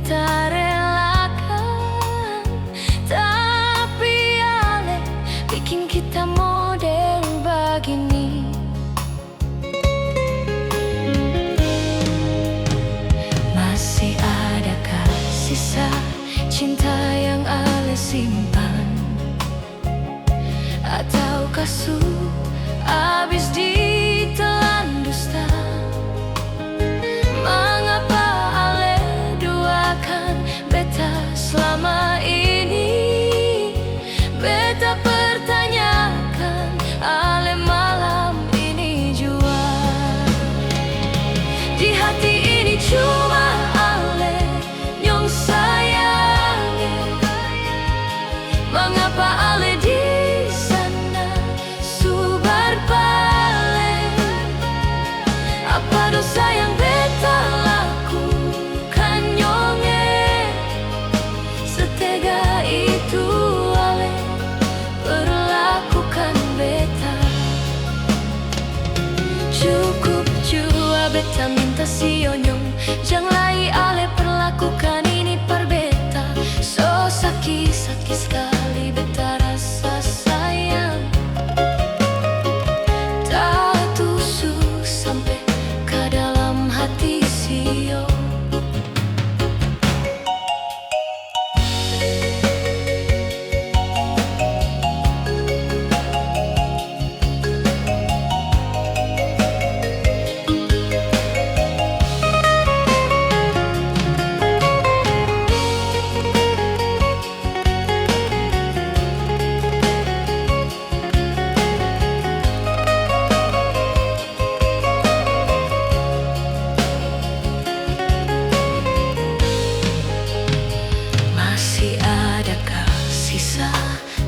beta relakan, tapi ale bikin kita model begini. Masih adakah sisa cinta yang ale simpan? Ataukah habis ditelan dusta? Mengapa ale duakan beta selama ini? Beta pertanyakan, ale malam ini jua. Di hati ini cuma ale yang sayangi. Mengapa ale di dosa yang beta lakukan nyonge? Setega itu ale perlakukan beta. Cukup jua beta minta si onyong, jangan lagi ale perlakukan ini per beta. So sakit sekali beta rasa sayang. Tak tusuk sampai dalam hati sio.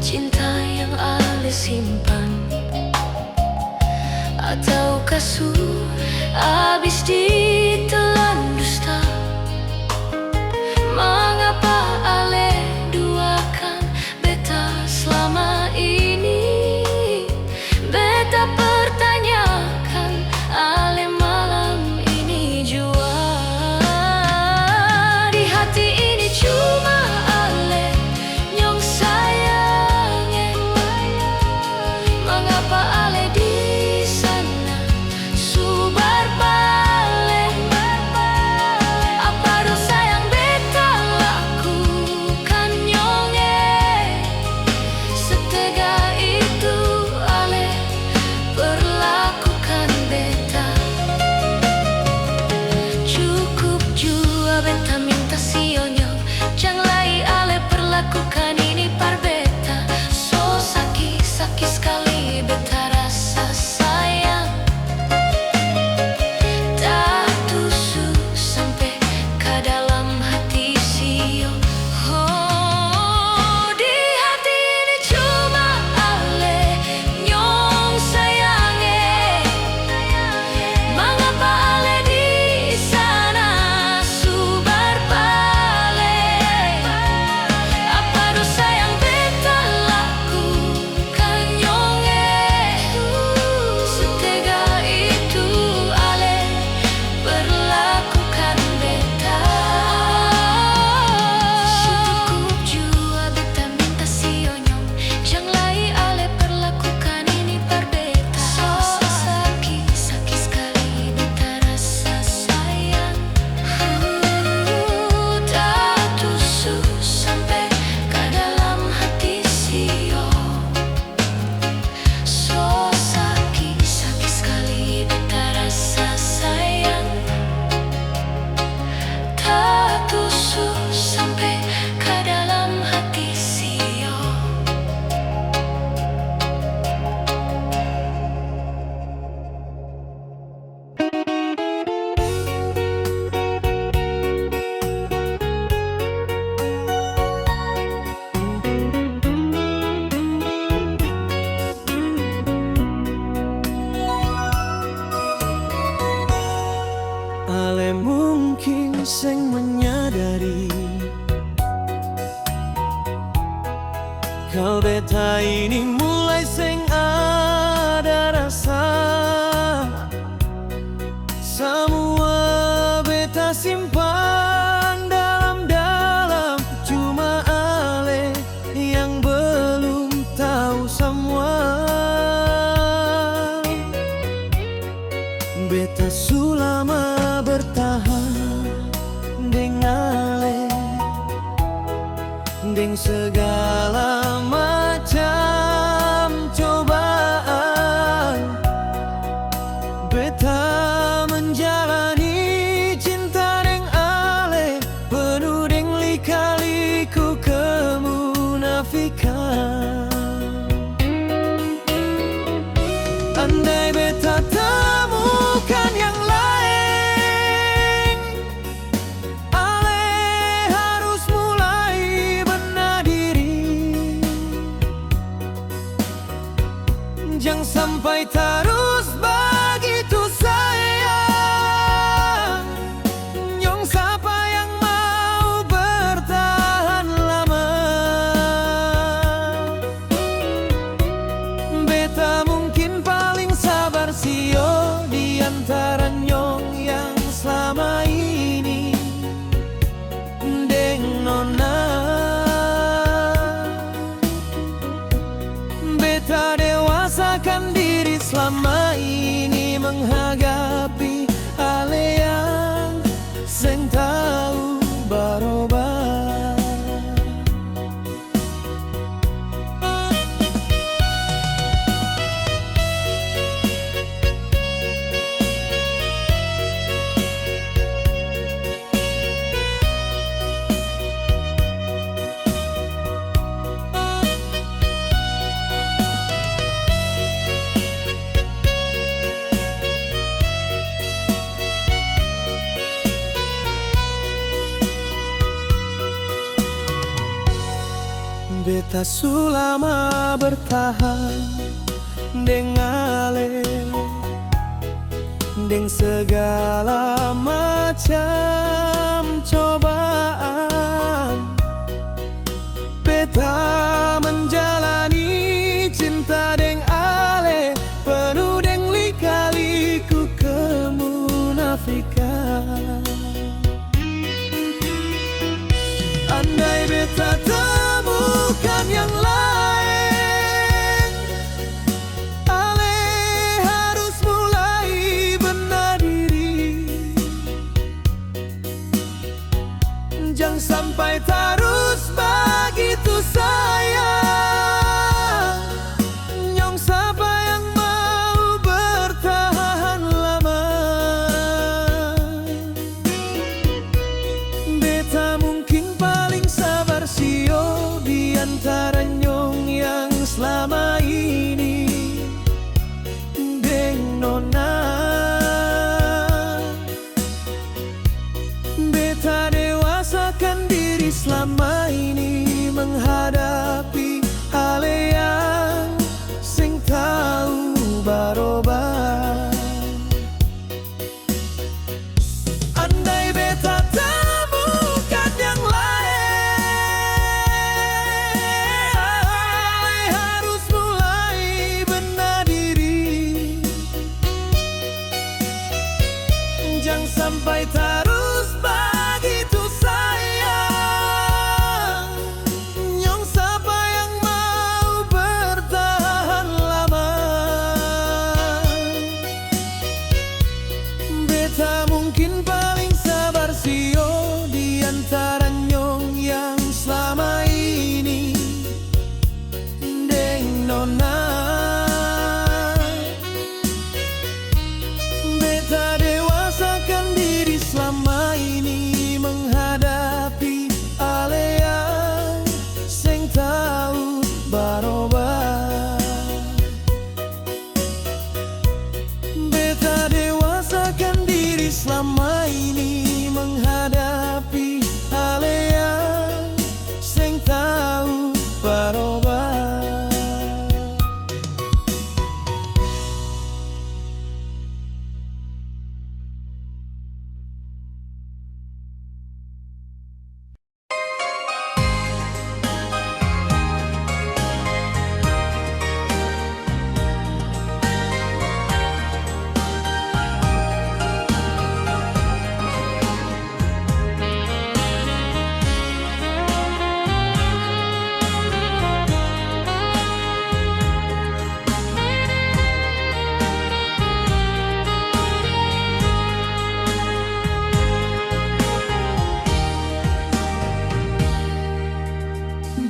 Cinta yang ale simpan, ataukah habis ditelan dusta? Mengapa ale duakan beta selama ini? Beta pertanyakan, ale malam ini jua. Di hati ini cuma ale yang sayang. Mengapa ale di sana subar balik? Apa dosa yang beta lakukan nyonge? Setega itu ale perlakukan beta. Cukup jua beta minta si onyong, jangan lagi ale perlakukan ini par beta. So sakit sekali beta rasa sayang. Tak tusuk sampai ke dalam hati sio. Oh, di hati ini cuma ale yang sayangi. Mengapa ale di sana subar balik? Apa dosa yang beta lakukan nyonge? Setega itu ale perlakukan beta. Cukup jua beta minta si onyong, jangan lagi ale perlakukan ini par beta. Sakit sekali beta rasa sayang. Tak tusuk sampai ke dalam hati sio. So sakit sekali beta rasa sayang. Tak tusuk sampai ke dalam hati sio. Ale mungkin seng menyadari kalau beta ini mulai seng ada rasa. Semua beta simpan dalam dada. Beta sulama bertahan deng ale, deng segala macam cobaan. Beta menjalani cinta deng ale, penuh deng lika-liku kemunafikan. Andai beta temukan yang lain, ale harus mulai benar diri. Jangan sampai terus begitu sayang, nyong siapa yang mau bertahan lama. Beta mungkin paling sabar sio di antara nyong yang selama ini deng nona. Beta dewasakan diri selama ini menghadapi ale yang sing tahu baroba. Andai beta temukan yang lain, ale harus mulai benar diri. Jangan sampai terus begitu sayang, nyong siapa yang mau bertahan lama. Beta mungkin paling sabar sio di antara nyong yang selama ini deng nona. Beta dewasakan diri selama ini menghadapi ale yang sing tahu baroba. Beta dewasakan diri selama ini menghadapi ale yang sing tahu baroba.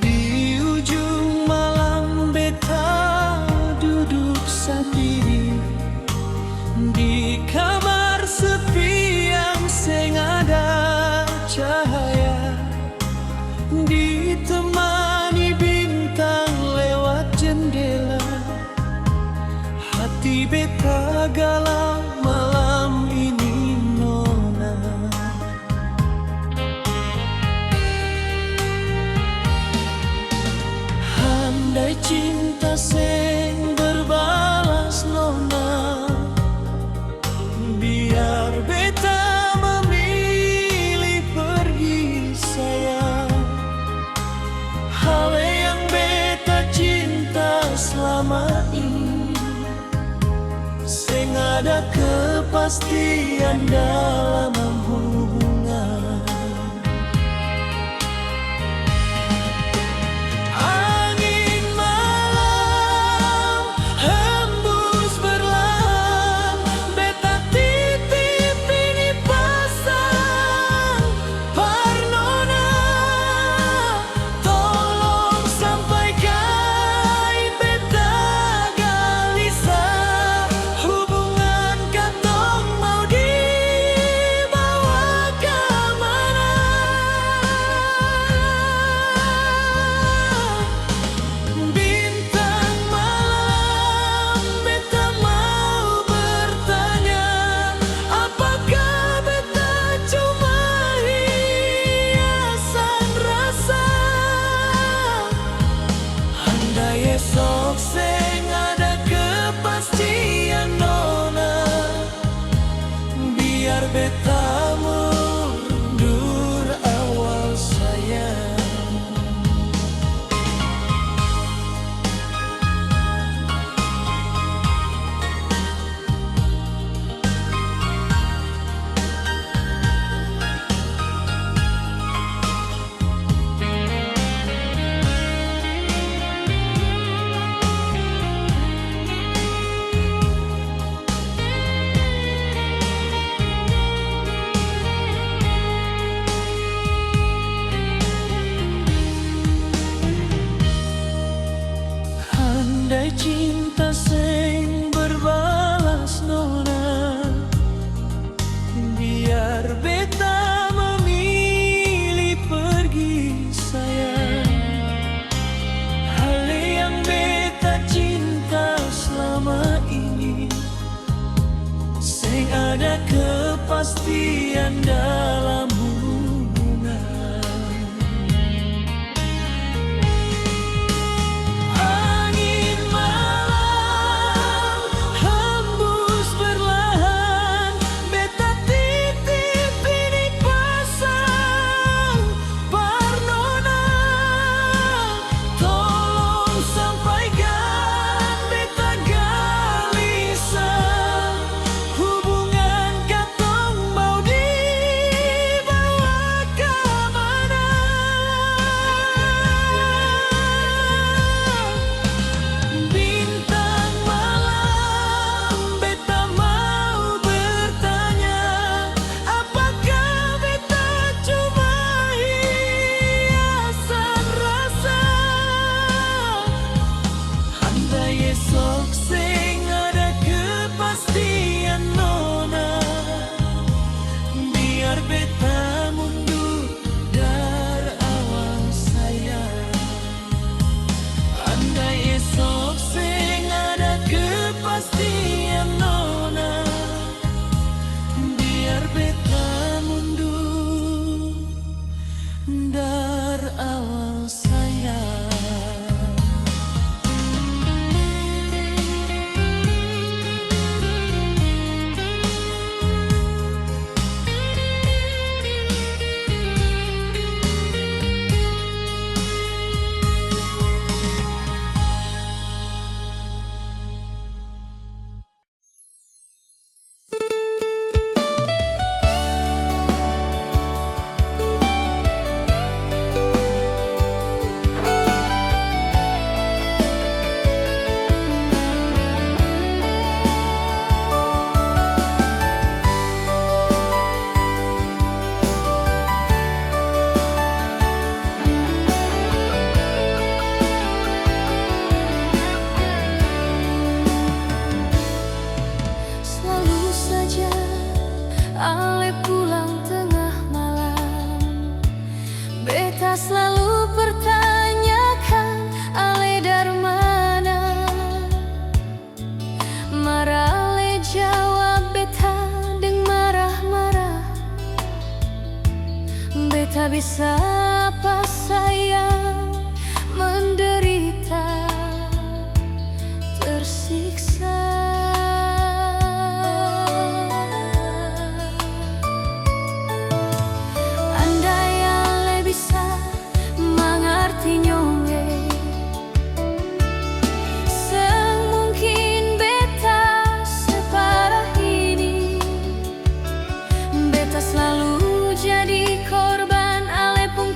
Di ujung malam beta duduk sendiri di kamar sepi yang seng ada cahaya, ditemani bintang lewat jendela. Hati beta galau malam ini nona. Andai cinta seng berbalas nona, biar beta memilih pergi sayang. Hal yang beta cinta selama ini seng ada kepastian dalam hubungan. Angin malam hembus berlahan, beta titip ini pasang parnona. Tolong sampaikan beta gelisah, hubungan katong mau di beta mundur awal sayang. Andai cinta sing berbalas nona, biar beta memilih pergi sayang. Hal yang beta cinta selama ini, sing ada kepastian dalam hubungan. Angin malam hembus perlahan, beta titip ini pesan Parnona. Tolong sampaikan beta gelisah, hubungan katong mau dibawa ke mana. Bintang malam, beta mau bertanya, apakah beta cuma hiasan rasa? Andai esok sing ada kepastian nona, biar beta mundur dari awal sayang. Andai esok sing ada kepastian nona, biar beta mundur dari awal sayang. Selalu saja Ale pulang tengah malam, beta selalu pertanyakan Ale dari mana. Marah Ale jawab beta deng marah-marah. Beta bisa apa sayang, menderita, tersiksa. Andai Ale bisa mengerti nyonge, semungkin beta separah ini. Beta selalu jadi korban Ale pun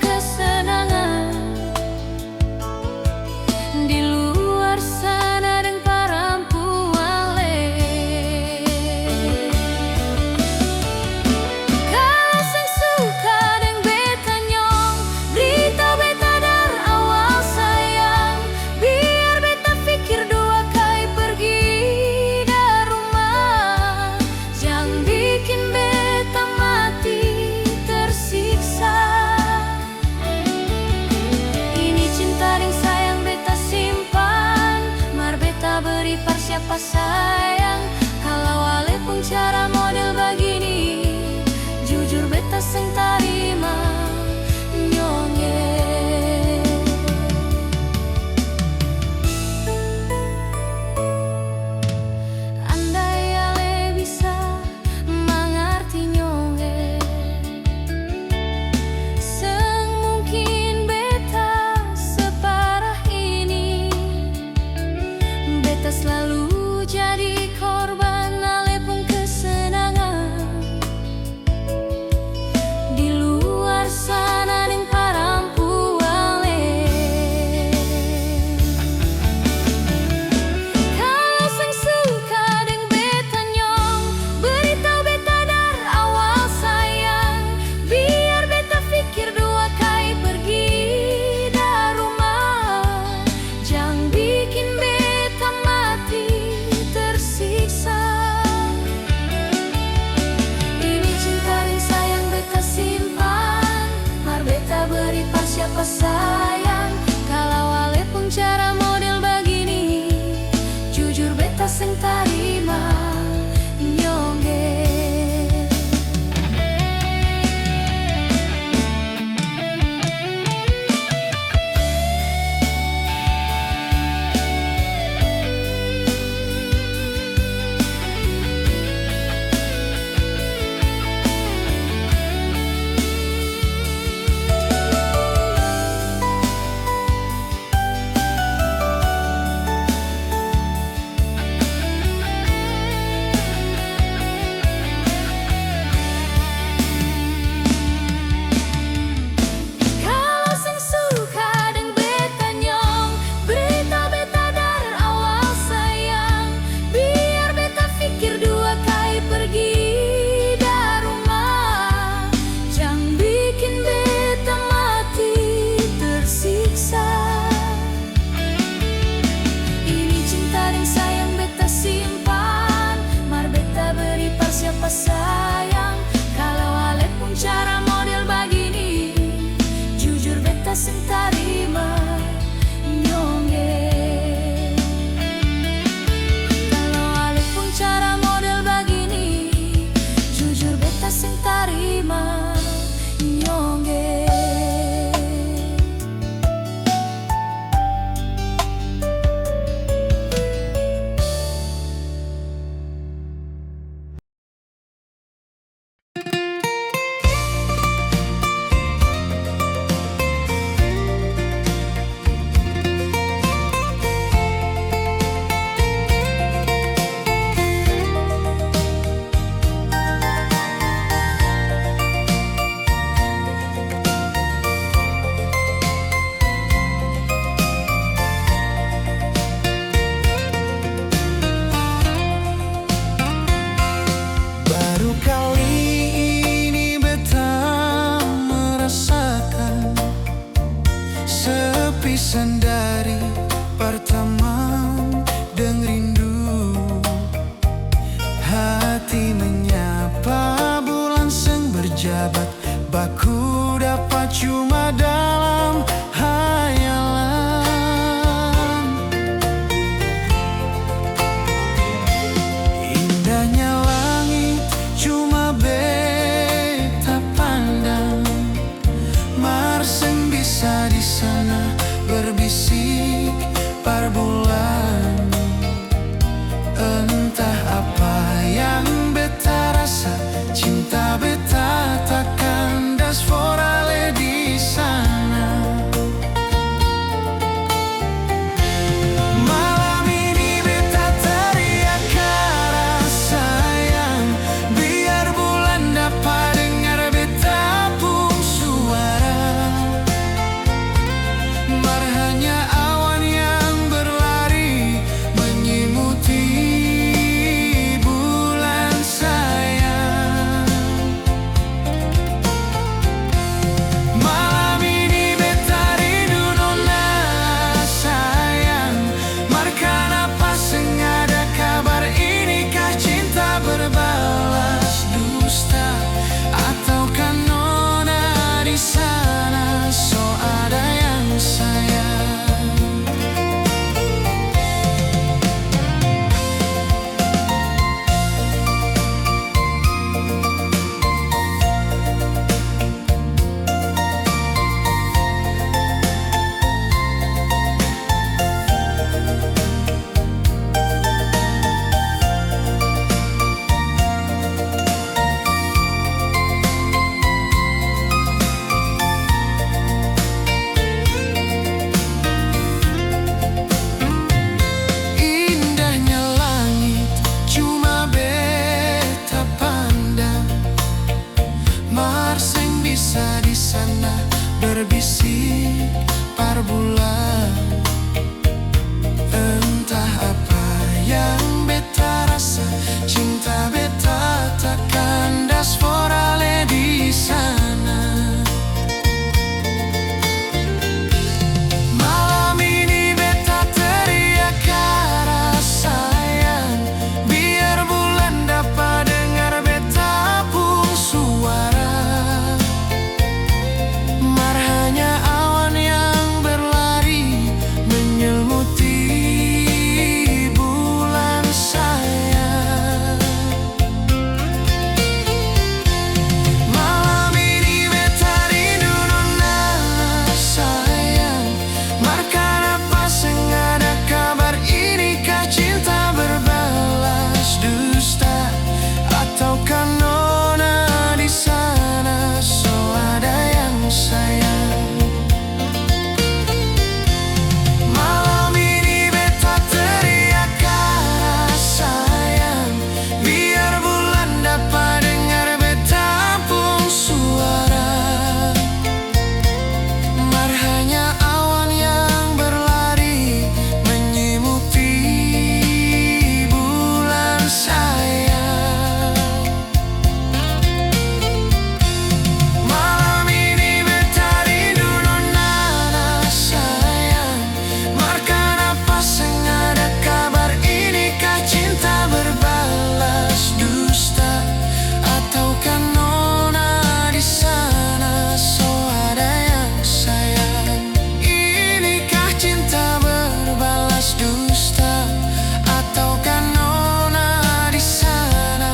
pejabat, baku dapat cuma dalam hayalan. Indahnya langit cuma beta pandang, Mars yang bisa di sana berbisik par bulan. Entah apa yang beta rasa, cinta beta tak kandas forale di sana. Malam ini beta teriak kata sayang, biar bulan dapat dengar beta pun suara. Marhanya awan yang berlari menyimuti bulan sayang. Malam ini beta rindu nona sayang, mar kenapa sengaja kabar inikah cinta berbalas dusta, ataukah nona di sana so ada yang sayang. Indahnya langit cuma beta pandang, Mars yang bisa di sana berbisik par bulan. Entah apa yang beta rasa, cinta beta tak kandas forale di sana. Malam ini beta teriak kata sayang, biar bulan dapat dengar beta pun suara. Marhanya awan yang berlari menyelimuti bulan sayang. Malam ini beta rindu nona sayang, mar kenapa sengaja kabar inikah cinta berbalas dusta, ataukah nona di sana so ada yang sayang. Malam ini beta teriak kata sayang, biar bulan dapat dengar beta pun suara. Marhanya awan yang berlari menyimuti bulan sayang. Malam ini beta rindu nona sayang, mar kenapa sengaja kabar inikah cinta berbalas dusta, ataukah nona di sana so ada yang sayang. Inikah cinta berbalas dusta, ataukah nona di sana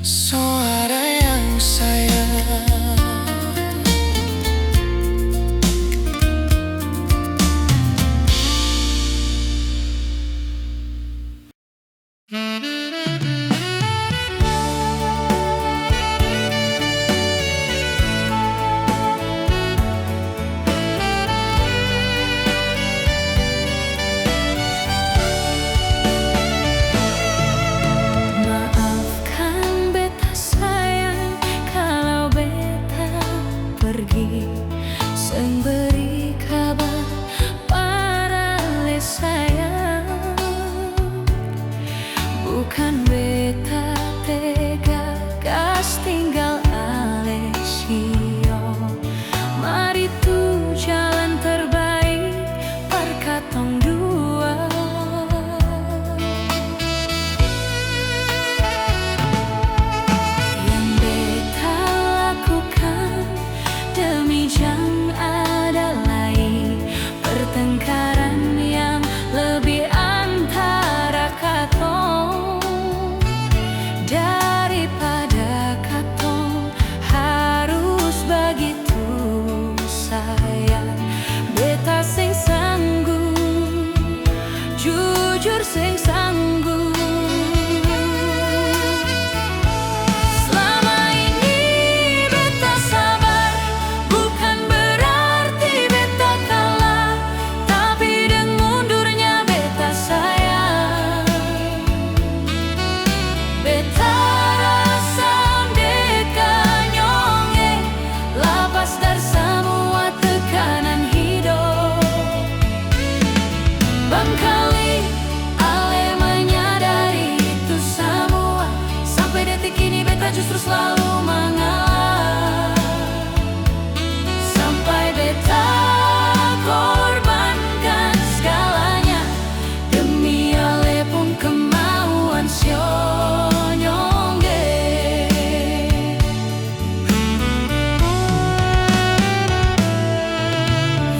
so ada yang sayang. Maafkan beta Daripada katong harus begitu sayang, beta sing sanggup, jujur sing sanggup. Selama ini beta sabar, bukan berarti beta kalah, tapi dengan mundurnya beta sayang. Beta rasa deka nyonge, lapas dari semua tekanan hidup. Bangkali ale menyadari itu semua, sampai detik ini beta justru selalu mengalah. Sampai beta korbankan segalanya demi ale pun kemauan Sionyoge.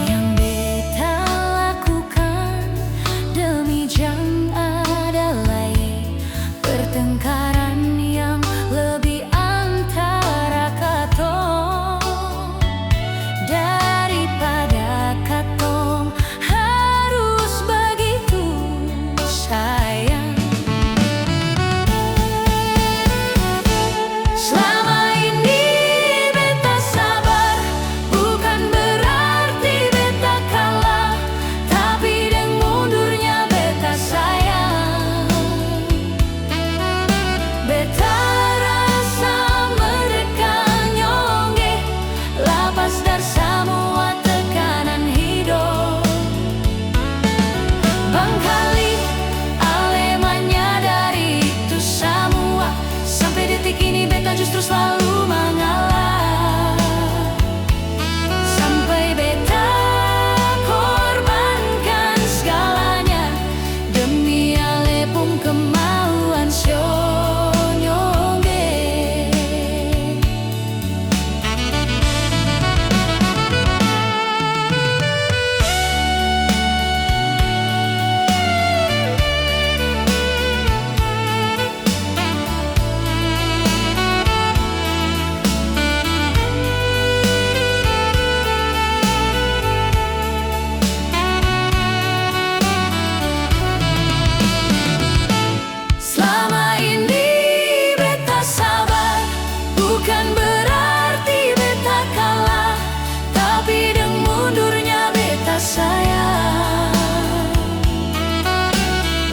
Yang beta lakukan demi jang ada lain pertengkaran yang lebih antara katong. Daripada katong harus begitu sayang. Selama ini beta sabar, bukan berarti beta kalah, tapi dengan mundurnya beta sayang. Beta rasa merdeka nyonge, lapas dari semua tekanan hidup. Bangkali ale menyadari itu semua, sampai detik ini beta justru selalu mengalah. Sampai beta korbankan segalanya demi ale pun kemauan Sionyoge. Selama ini beta sabar, bukan berarti beta kalah, tapi dengan mundurnya beta sayang.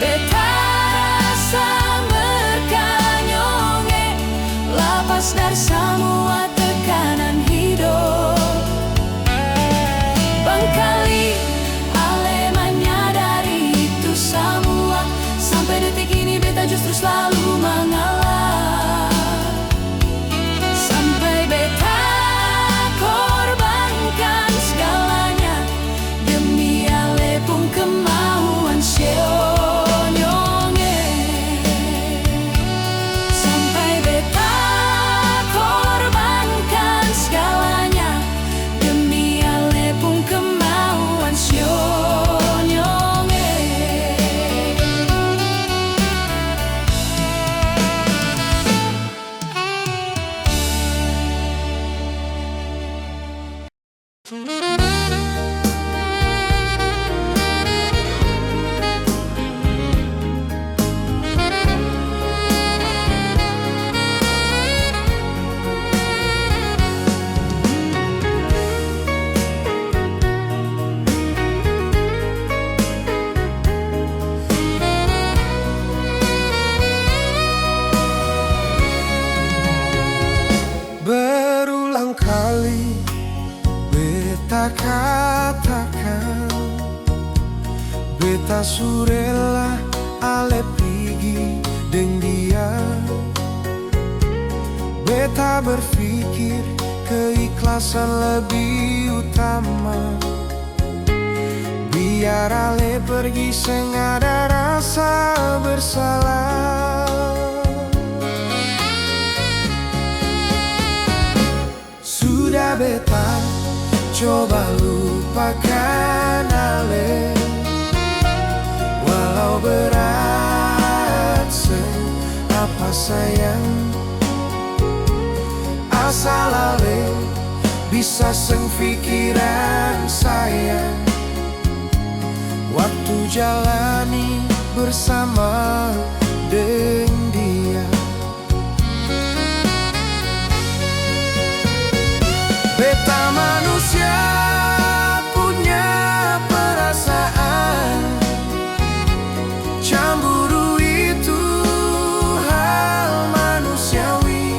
Beta rasa merdeka nyonge, lapas dari semua tekanan hidup. Bangkali ale menyadari itu semua, sampai detik ini beta justru selalu mengalah. Sampai beta korbankan segalanya demi ale pun kemauan Sionyoge. Sampai beta korbankan segalanya demi ale pun kemauan Sionyoge. Berulang kali beta katakan, beta surela ale pergi deng dia. Beta berpikir keikhlasan lebih utama. Biar ale pergi sengada rasa bersalah. Sudah beta coba lupakan ale, walau berat apa sayang. Asal ale bisa seng pikiran sayang. Waktu jalani bersama dengan dia. Beta manusia punya perasaan. Cemburu itu hal manusiawi.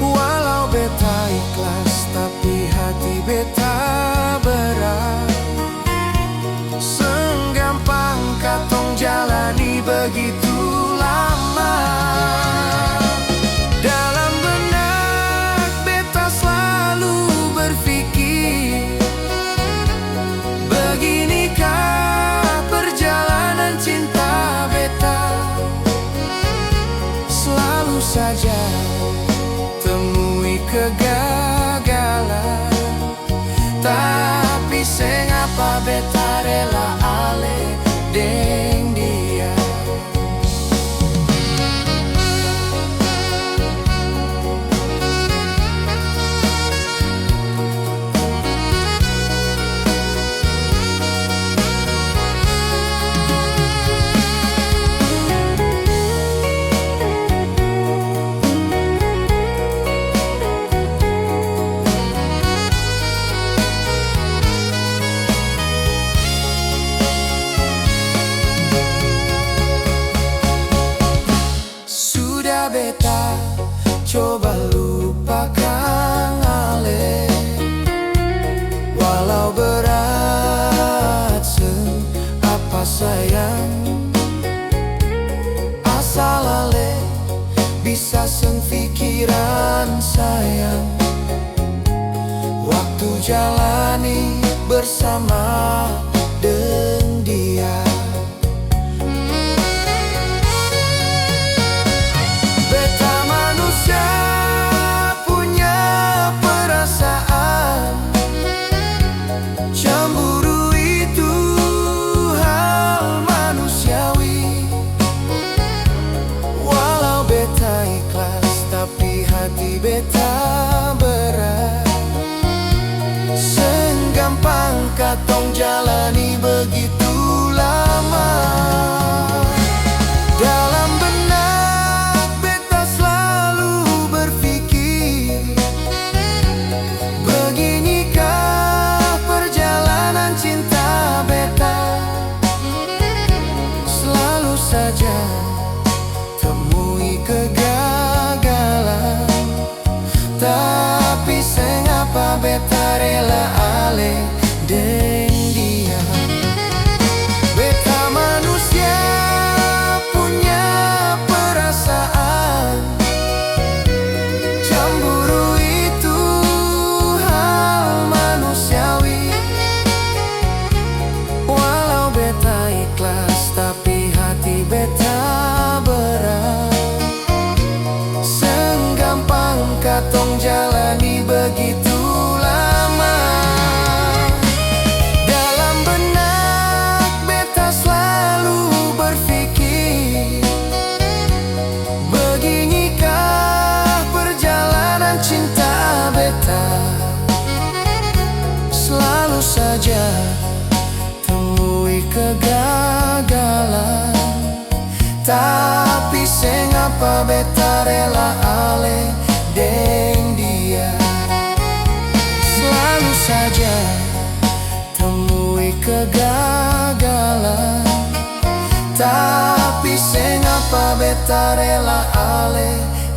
Walau beta ikhlas tapi hati beta berat. Senggampang katong jalani begitu lama. Dalam benak beta selalu berpikir, beginikah perjalanan cinta beta. Selalu saja temui kegagalan, tapi sengapa beta rela ale deng dia. Beta coba lupakan ale, walau berat apa sayang. Asal ale bisa seng pikiran sayang. Waktu jalani bersama dengan dia. Beta manusia punya perasaan. Cemburu itu hal manusiawi. Walau beta ikhlas tapi hati beta berat. Senggampang katong jalani begitu lama. Dalam benak beta selalu berpikir, beginikah perjalanan cinta beta. Selalu saja temui kegagalan, tapi sengapa beta rela ale deng dia. Beta manusia punya perasaan. Cemburu itu hal manusiawi. Walau beta ikhlas tapi hati beta berat. Senggampang katong jalani begitu lama. Dalam benak beta selalu berpikir, beginikah perjalanan cinta beta. Selalu saja temui kegagalan, tapi sengapa beta rela ale deng dia. Selalu saja temui kegagalan, tapi sengapa beta rela ale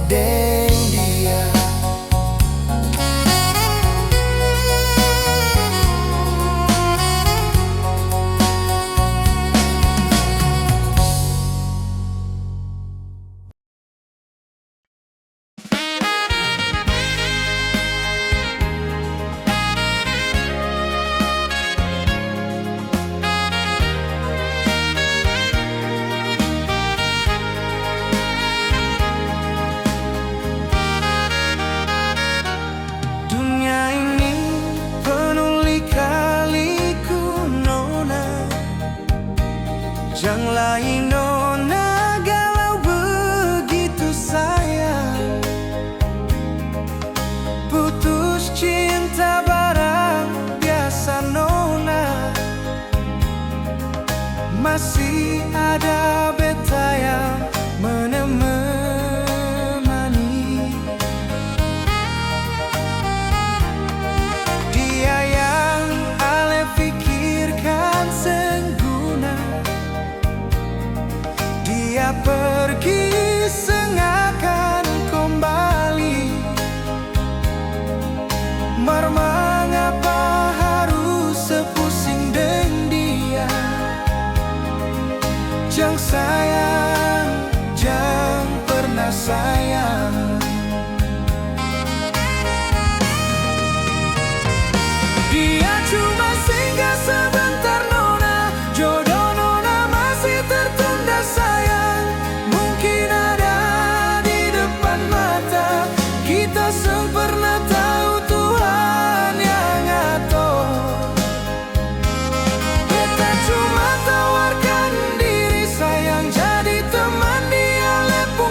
deng dia.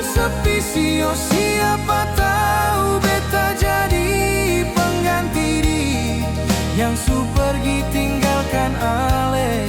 pun sepi sio, siapa tahu beta jadi pengganti dia yang su pergi tinggalkan ale.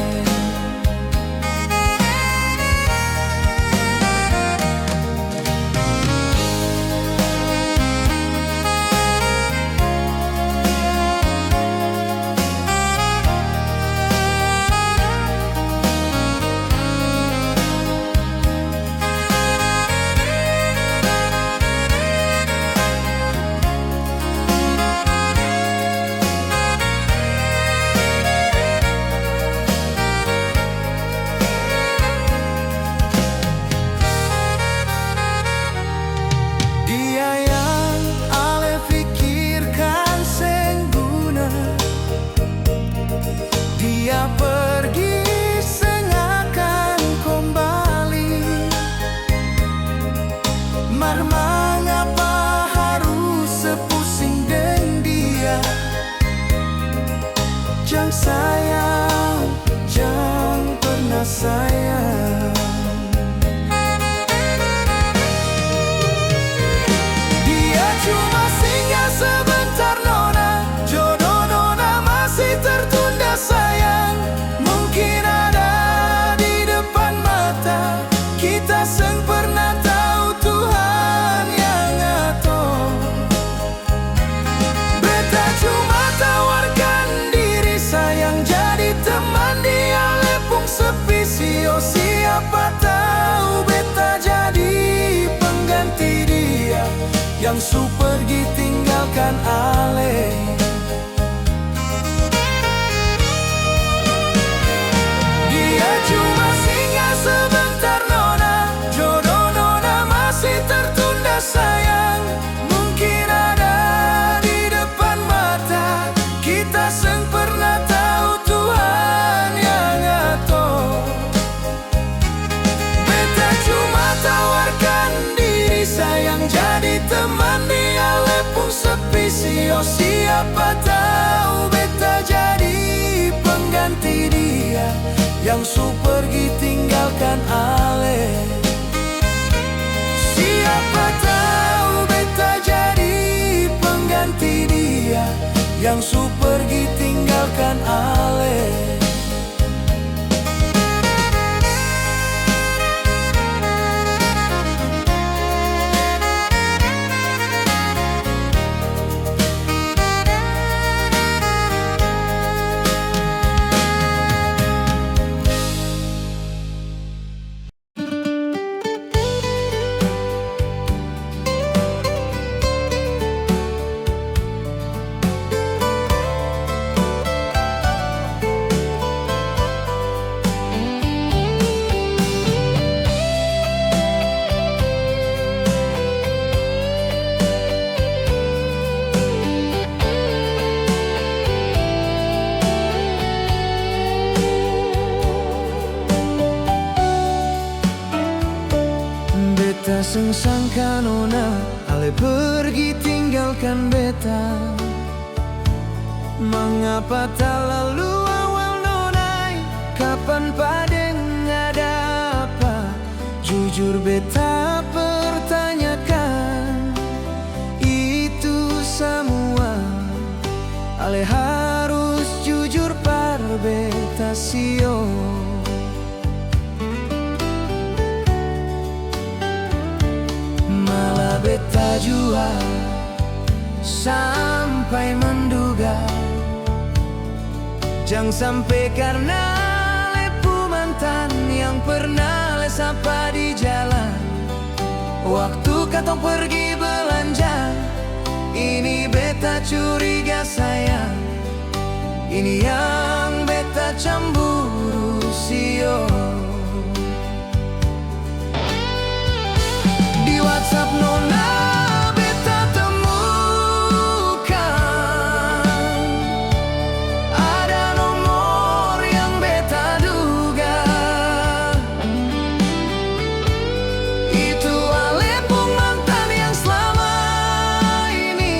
Dia pergi sengakan kembali, mar mengapa harus sepusing dengan dia. Jangan sayang, jangan pernah sayang. Dia cuma singgah sebentar nona, jodoh nona masih tertunda sayang. Mungkin ada di depan mata, kita seng pernah tahu Tuhan yang ngatur. Beta cuma tawarkan diri sayang jadi teman dia lepung sepi sio, siapa tahu beta jadi pengganti dia yang su pergi tinggalkan ale. Dia cuma singgah sebentar nona, jodoh nona masih tertunda sayang. Mungkin ada di depan mata, kita seng pernah tahu Tuhan yang ngatur. Beta cuma tawarkan diri sayang jadi teman dia lepung sepi sio, siapa tahu beta jadi pengganti dia yang su pergi tinggalkan ale. Siapa tahu beta jadi pengganti dia yang su pergi tinggalkan ale. Beta seng sangka nona ale pergi tinggalkan beta. Mengapa tak lalu awal nona, kapan padeng ada apa? Jujur beta pertanyakan itu semua. Ale harus jujur par beta sio. Beta jua sampai menduga, jangan sampai karena lepu mantan yang pernah lesapa di jalan. Waktu katong pergi belanja, ini beta curiga sayang. Ini yang beta cemburu sio. Di WhatsApp nona beta temukan ada nomor yang beta duga itu ale pung mantan yang selama ini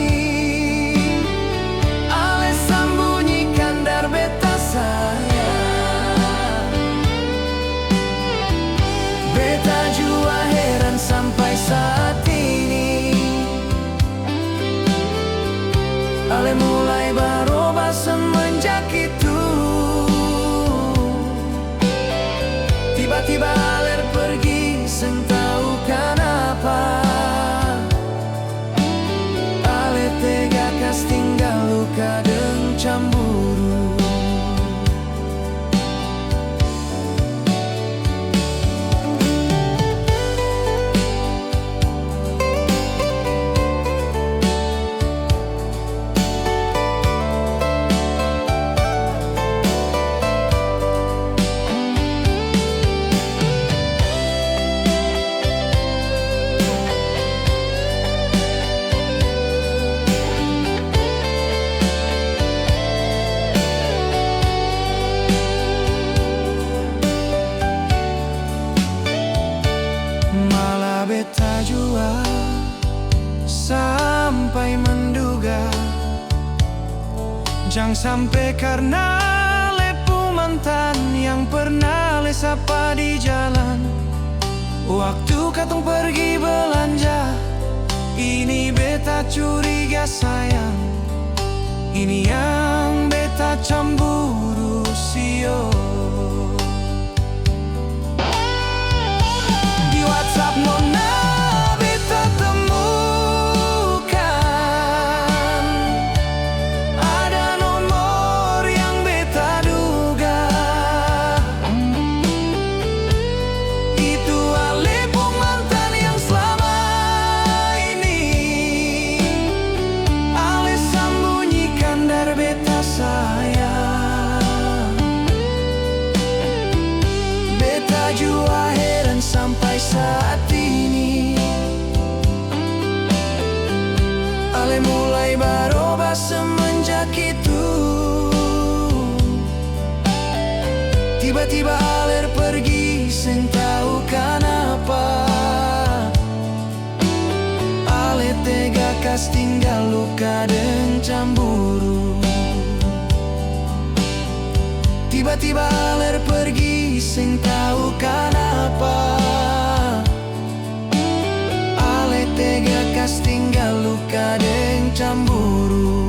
ale sembunyikan dari beta sayang. jua sampai menduga. Jangan sampai karena lepu mantan yang pernah le sapa di jalan. Waktu katong pergi belanja, ini beta curiga sayang. Ini yang beta cemburu sio. Di WhatsApp nona beta temukan ada nomor yang beta duga itu alepo mantan yang selama ini ale sembunyikan dari beta sayang. Beta jua heran sampai saat ini ale mulai berubah semenjak itu. Tiba-tiba ale pergi seng tahu kenapa. Ale tega kas tinggal luka dan cemburu. Tiba-tiba ale pergi seng tahu kenapa. Ale tega kas tinggal luka dan cemburu.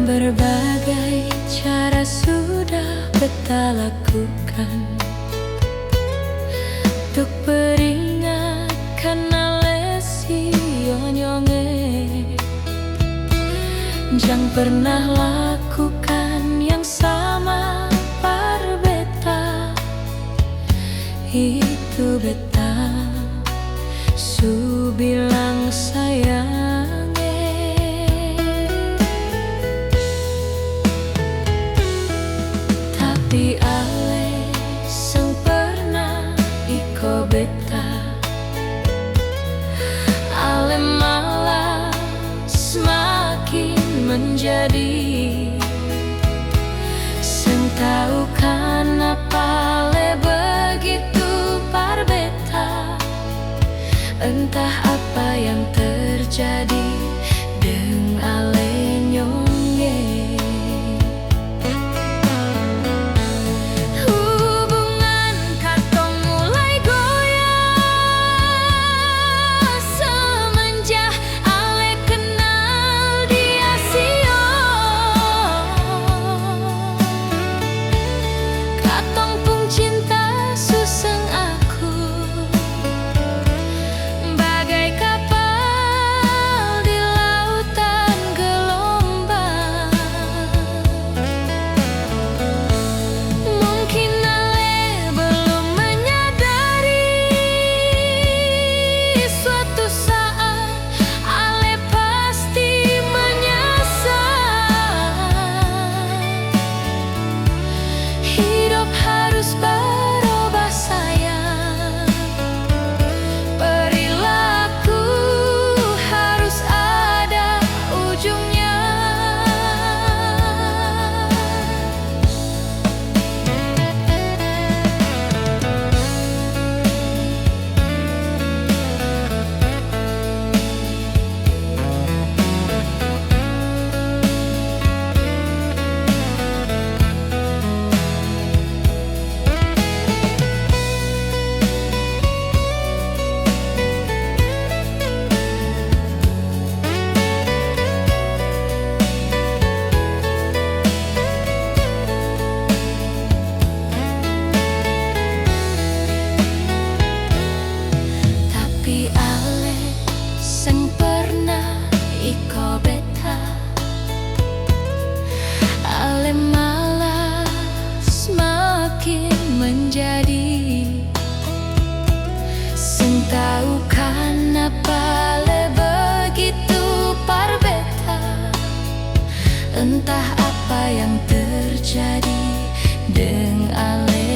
Berbagai cara sudah beta lakukan untuk peringatkan ale sionyonge. Jangan pernah lakukan yang sama par beta. Itu beta su bilang sayang. Tapi ale seng pernah iko beta. Ale malah semakin menjadi seng tahu kenapa ale begitu par beta. Entah apa yang terjadi dengan ale nyonge. Bagai kapal Entah apa yang terjadi dengan Ale.